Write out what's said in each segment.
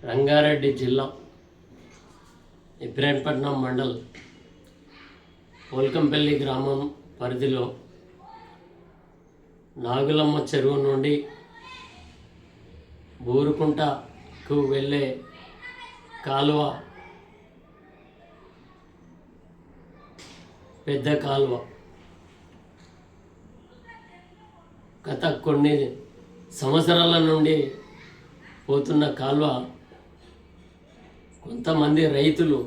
రంగారెడ్డి జిల్లా ఇబ్రాహీంపట్నం మండల్ పోల్కంపల్లి గ్రామం పరిధిలో నాగులమ్మ చెరువు నుండి బూరుకుంటకు వెళ్ళే కాలువ పెద్ద కాలువ గత కొన్ని సంవత్సరాల నుండి పోతున్న కాలువ కొంతమంది రైతులు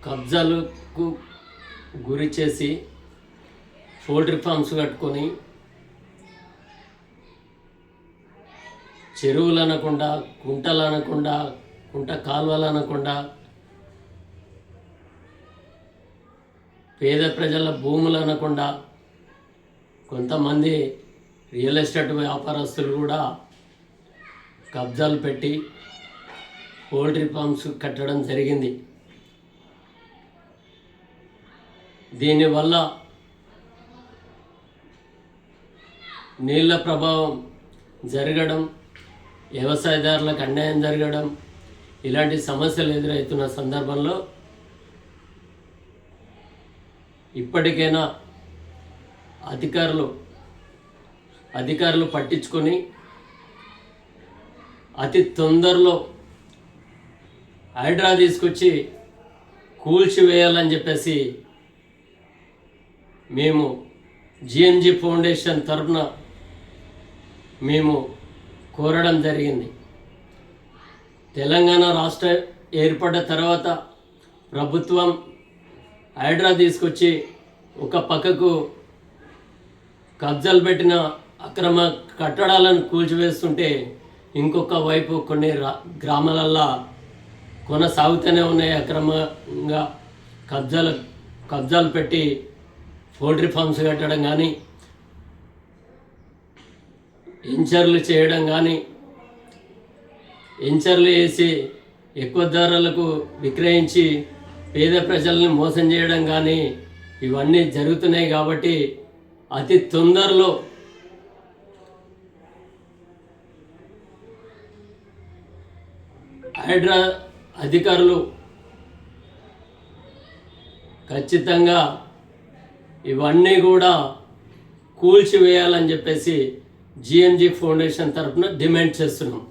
కబ్జాలకు గురి చేసి పౌల్ట్రీ ఫార్మ్స్ కట్టుకొని చెరువులు అనకుండా కుంటలు అనకుండా కుంట కాలువలు అనకుండా పేద ప్రజల భూములు అనకుండా కొంతమంది రియల్ ఎస్టేట్ వ్యాపారస్తులు కూడా కబ్జాలు పెట్టి పౌల్ట్రీ ఫార్మ్స్ కట్టడం జరిగింది. దీనివల్ల నీళ్ళ ప్రభావం జరగడం, వ్యవసాయదారులకు అన్యాయం జరగడం, ఇలాంటి సమస్యలు ఎదురవుతున్న సందర్భంలో ఇప్పటికైనా అధికారులు పట్టించుకొని అతి తొందరలో హైడ్రా తీసుకొచ్చి కూల్చివేయాలని చెప్పేసి మేము జిఎంజి ఫౌండేషన్ తరఫున మేము కోరడం జరిగింది. తెలంగాణ రాష్ట్ర ఏర్పడ్డ తర్వాత ప్రభుత్వం హైడ్రా తీసుకొచ్చి ఒక పక్కకు కబ్జాలు పెట్టిన అక్రమ కట్టడాలను కూల్చివేస్తుంటే ఇంకొక వైపు కొన్ని గ్రామాలల్లో కొనసాగుతూనే ఉన్నాయి. అక్రమంగా కబ్జాలు పెట్టి పౌల్ట్రీ ఫార్మ్స్ కట్టడం కానీ, ఎంచర్లు చేయడం కానీ, ఎంచర్లు వేసి ఎక్కువ ధరలకు విక్రయించి పేద ప్రజల్ని మోసం చేయడం కానీ ఇవన్నీ జరుగుతున్నాయి. కాబట్టి అతి తొందరలో హైడ్రా అధికారులు ఖచ్చితంగా ఇవన్నీ కూడా కూల్చివేయాలని చెప్పేసి జిఎంజి ఫౌండేషన్ తరఫున డిమాండ్ చేస్తున్నాం.